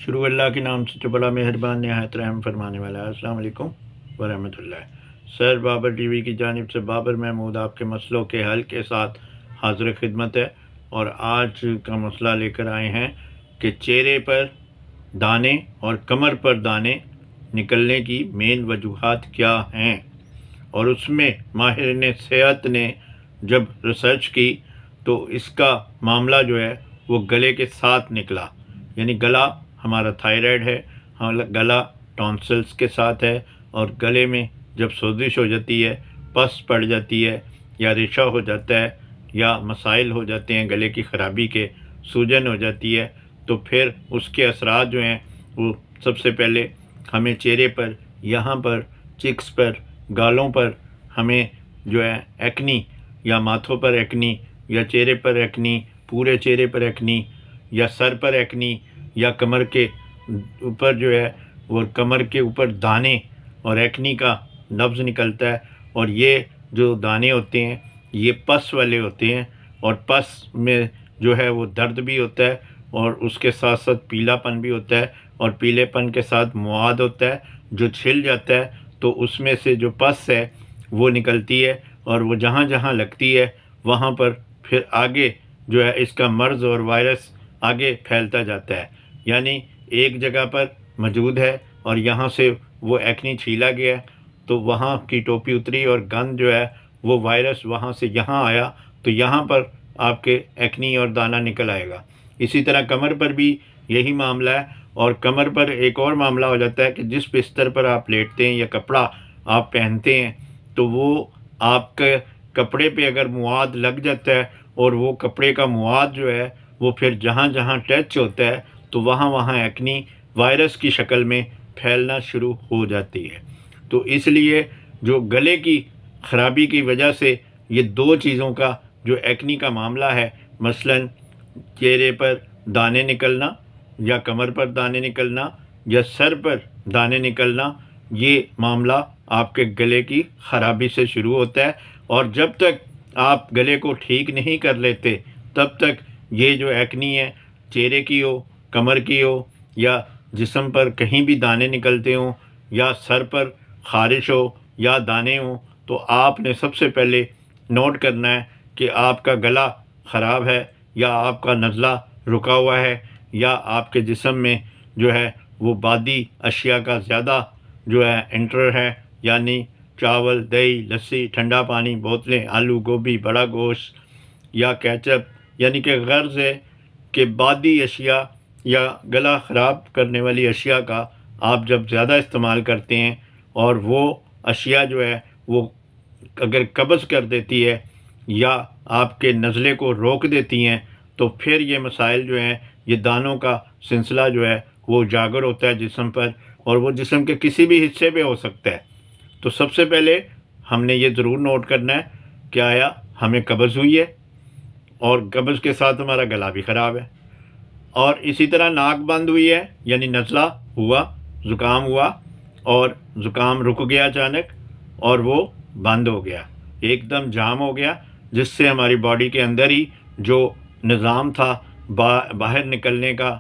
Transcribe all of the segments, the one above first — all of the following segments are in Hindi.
शुरू अल्लाह के नाम से जो बड़ा मेहरबान नहायत रहम फरमाने वाला है। अस्सलाम वालेकुम व रहमतुल्लाह। सर बाबर टीवी की जानिब से बाबर महमूद आपके मसलों के हल के साथ हाज़िर खिदमत है। और आज का मसला लेकर आए हैं कि चेहरे पर दाने और कमर पर दाने निकलने की मेन वजूहात क्या हैं। और उसमें माहिर सेहत ने जब रिसर्च की तो इसका मामला जो है वो गले के साथ निकला। यानी गला हमारा थायराइड है, गला टॉन्सिल्स के साथ है, और गले में जब सोजिश हो जाती है, पस पड़ जाती है, या रेशा हो जाता है, या मसाइल हो जाते हैं गले की ख़राबी के, सूजन हो जाती है, तो फिर उसके असरात जो हैं वो सबसे पहले हमें चेहरे पर, यहाँ पर, चिक्स पर, गालों पर हमें जो है एक्नी, या माथों पर एक्नी, या चेहरे पर एक्नी, पूरे चेहरे पर एक्नी, या सर पर एक्नी, या कमर के ऊपर जो है वो कमर के ऊपर दाने और एक्नी का लफ्ज़ निकलता है। और ये जो दाने होते हैं ये पस वाले होते हैं, और पस में जो है वो दर्द भी होता है, और उसके साथ साथ पीलापन भी होता है, और पीलेपन के साथ मुआद होता है जो छिल जाता है, तो उसमें से जो पस है वो निकलती है, और वो जहाँ जहाँ लगती है वहाँ पर फिर आगे जो है इसका मर्ज़ और वायरस आगे फैलता जाता है। यानी एक जगह पर मौजूद है और यहाँ से वो एक्नी छीला गया, तो वहाँ की टोपी उतरी और गंद जो है वो वायरस वहाँ से यहाँ आया, तो यहाँ पर आपके एक्नी और दाना निकल आएगा। इसी तरह कमर पर भी यही मामला है। और कमर पर एक और मामला हो जाता है कि जिस बिस्तर पर आप लेटते हैं या कपड़ा आप पहनते हैं, तो वो आपके कपड़े पे अगर मुआद लग जाता है, और वो कपड़े का मुआद जो है वो फिर जहाँ जहाँ टच होता है तो वहाँ वहाँ एक्नी वायरस की शक्ल में फैलना शुरू हो जाती है। तो इसलिए जो गले की ख़राबी की वजह से ये दो चीज़ों का जो एक्नी का मामला है, मसलन चेहरे पर दाने निकलना, या कमर पर दाने निकलना, या सर पर दाने निकलना, ये मामला आपके गले की ख़राबी से शुरू होता है। और जब तक आप गले को ठीक नहीं कर लेते तब तक ये जो एक्नी है, चेहरे की हो, कमर की हो, या जिस्म पर कहीं भी दाने निकलते हों, या सर पर ख़ारिश हो या दाने हों, तो आपने सबसे पहले नोट करना है कि आपका गला ख़राब है, या आपका नज़ला रुका हुआ है, या आपके जिस्म में जो है वो बादी अशिया का ज़्यादा जो है एंटर है। यानी चावल, दही, लस्सी, ठंडा पानी, बोतलें, आलू, गोभी, बड़ा गोश्त, या केचप, यानी कि गर्ज़ है कि बादी अशिया या गला ख़राब करने वाली अशिया का आप जब ज़्यादा इस्तेमाल करते हैं, और वो अशिया जो है वो अगर कब्ज़ कर देती है या आपके नज़ले को रोक देती हैं, तो फिर ये मसाइल जो हैं, ये दानों का सिलसिला जो है वो उजागर होता है जिस्म पर, और वो जिस्म के किसी भी हिस्से पे हो सकता है। तो सबसे पहले हमने ये ज़रूर नोट करना है कि आया हमें कब्ज़ हुई है, और कब्ज़ के साथ हमारा गला भी ख़राब है, और इसी तरह नाक बंद हुई है, यानी नज़ला हुआ, ज़ुकाम हुआ, और ज़ुकाम रुक गया अचानक, और वो बंद हो गया, एकदम जाम हो गया, जिससे हमारी बॉडी के अंदर ही जो निज़ाम था बाहर निकलने का,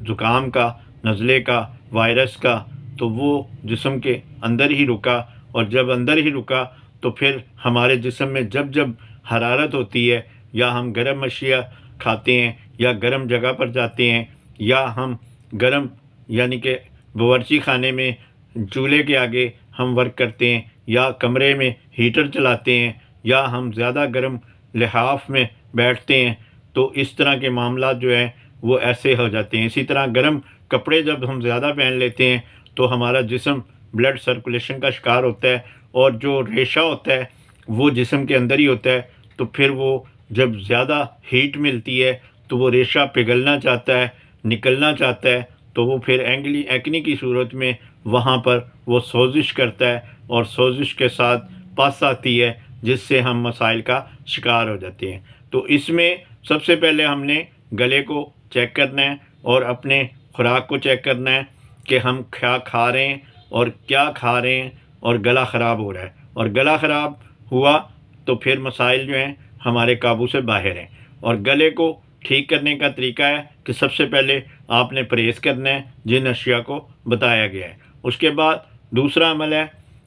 ज़ुकाम का, नज़ले का, वायरस का, तो वो जिस्म के अंदर ही रुका। और जब अंदर ही रुका तो फिर हमारे जिस्म में जब जब हरारत होती है, या हम गर्म अशिया खाते हैं, या गर्म जगह पर जाते हैं, या हम गर्म यानी कि बावर्ची खाने में चूल्हे के आगे हम वर्क करते हैं, या कमरे में हीटर चलाते हैं, या हम ज़्यादा गर्म लिहाफ में बैठते हैं, तो इस तरह के मामला जो हैं वो ऐसे हो जाते हैं। इसी तरह गर्म कपड़े जब हम ज़्यादा पहन लेते हैं तो हमारा जिस्म ब्लड सर्कुलेशन का शिकार होता है, और जो रेशा होता है वो जिस्म के अंदर ही होता है, तो फिर वो जब ज़्यादा हीट मिलती है तो वो रेशा पिघलना चाहता है, निकलना चाहता है, तो वो फिर एक्नी की सूरत में वहाँ पर वो सोजिश करता है, और सोजिश के साथ पस आती है, जिससे हम मसाइल का शिकार हो जाते हैं। तो इसमें सबसे पहले हमने गले को चेक करना है, और अपने खुराक को चेक करना है कि हम क्या खा रहे हैं और क्या खा रहे हैं, और गला ख़राब हो रहा है, और गला ख़राब हुआ तो फिर मसाइल जो हैं हमारे काबू से बाहर हैं। और गले को ठीक करने का तरीका है कि सबसे पहले आपने परहेज़ करना है जिन अशिया को बताया गया है। उसके बाद दूसरा अमल है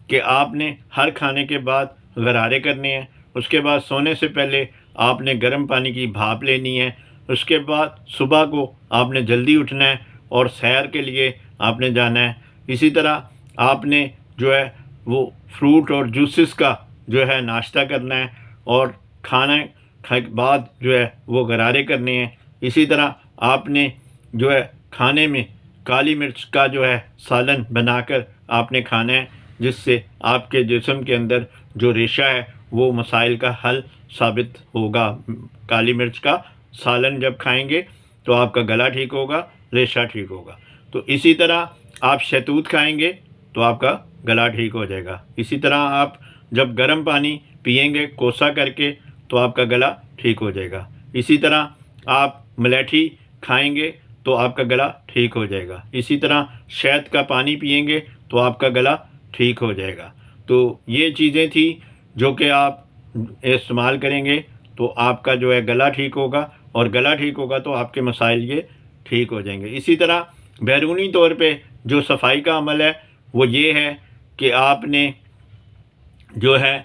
कि आपने हर खाने के बाद गरारे करने हैं। उसके बाद सोने से पहले आपने गर्म पानी की भाप लेनी है। उसके बाद सुबह को आपने जल्दी उठना है और सैर के लिए आपने जाना है। इसी तरह आपने जो है वो फ्रूट और जूसेस का जो है नाश्ता करना है और खाना के बाद जो है वो गरारे करने हैं। इसी तरह आपने जो है खाने में काली मिर्च का जो है सालन बनाकर आपने खाना है, जिससे आपके जिस्म के अंदर जो रेशा है वो मसाइल का हल साबित होगा। काली मिर्च का सालन जब खाएंगे तो आपका गला ठीक होगा, रेशा ठीक होगा। तो इसी तरह आप शहतूत खाएंगे तो आपका गला ठीक हो जाएगा। इसी तरह आप जब गर्म पानी पिएंगे कोसा करके तो आपका गला ठीक हो जाएगा। इसी तरह आप मलेठी खाएंगे तो आपका गला ठीक हो जाएगा। इसी तरह शहद का पानी पिएंगे तो आपका गला ठीक हो जाएगा। तो ये चीज़ें थी जो कि आप इस्तेमाल करेंगे तो आपका जो है गला ठीक होगा, और गला ठीक होगा तो आपके मसाइल ये ठीक हो जाएंगे। इसी तरह बैरूनी तौर पे जो सफाई का अमल है वो ये है कि आपने जो है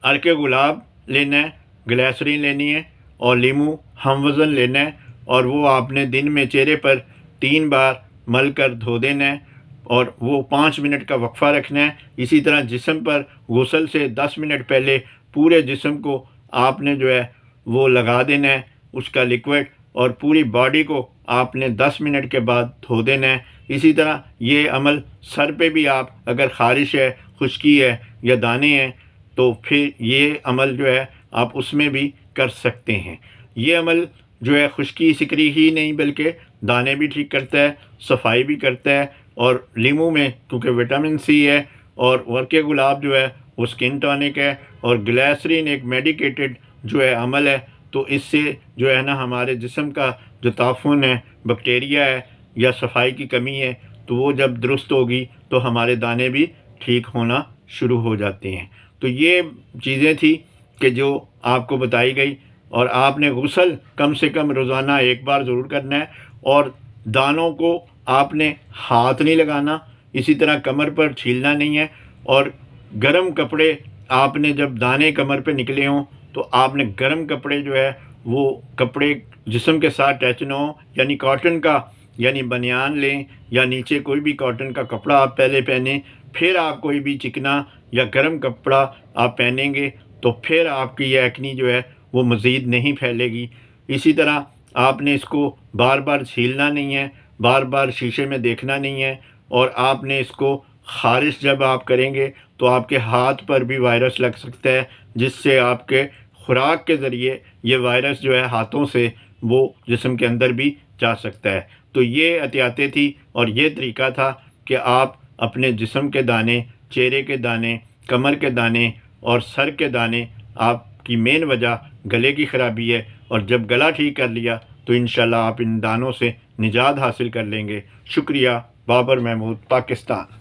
अर्के गुलाब लेना है, ग्लिसरीन लेनी है और लीमू हम वज़न लेना है, और वो आपने दिन में चेहरे पर 3 बार मल कर धो देना है और वो 5 मिनट का वक्फ़ा रखना है। इसी तरह जिस्म पर गुस्ल से 10 मिनट पहले पूरे जिस्म को आपने जो है वो लगा देना है उसका लिक्विड, और पूरी बॉडी को आपने 10 मिनट के बाद धो देना है। इसी तरह ये अमल सर पे भी आप अगर ख़ारिश है, खुश्की है या दाने हैं तो फिर ये अमल जो है आप उसमें भी कर सकते हैं। ये अमल जो है खुश्की सिकरी ही नहीं बल्कि दाने भी ठीक करता है, सफाई भी करता है, और लीमू में क्योंकि विटामिन सी है, और वर्के गुलाब जो है वो स्किन टॉनिक है, और ग्लिसरीन एक मेडिकेटेड जो है अमल है। तो इससे जो है ना हमारे जिस्म का जो ताफ़ुन है, बैक्टीरिया है या सफाई की कमी है, तो वो जब दुरुस्त होगी तो हमारे दाने भी ठीक होना शुरू हो जाते हैं। तो ये चीज़ें थी कि जो आपको बताई गई, और आपने गुस्ल कम से कम रोज़ाना 1 बार ज़रूर करना है, और दानों को आपने हाथ नहीं लगाना, इसी तरह कमर पर छीलना नहीं है, और गर्म कपड़े आपने जब दाने कमर पे निकले हों तो आपने गर्म कपड़े जो है वो कपड़े जिस्म के साथ टच ना हो, यानी कॉटन का यानी बनियान लें या नीचे कोई भी कॉटन का कपड़ा आप पहले पहने, फिर आप कोई भी चिकना या गर्म कपड़ा आप पहनेंगे तो फिर आपकी ये एक्नी जो है वो मज़ीद नहीं फैलेगी। इसी तरह आपने इसको बार बार छीलना नहीं है, बार बार शीशे में देखना नहीं है, और आपने इसको ख़ारिश जब आप करेंगे तो आपके हाथ पर भी वायरस लग सकता है, जिससे आपके खुराक के ज़रिए ये वायरस जो है हाथों से वो जिस्म के अंदर भी जा सकता है। तो ये एहतियातें थी और ये तरीका था कि आप अपने जिस्म के दाने, चेहरे के दाने, कमर के दाने और सर के दाने, आपकी मेन वजह गले की ख़राबी है, और जब गला ठीक कर लिया तो इंशाल्लाह आप इन दानों से निजात हासिल कर लेंगे। शुक्रिया। बाबर महमूद, पाकिस्तान।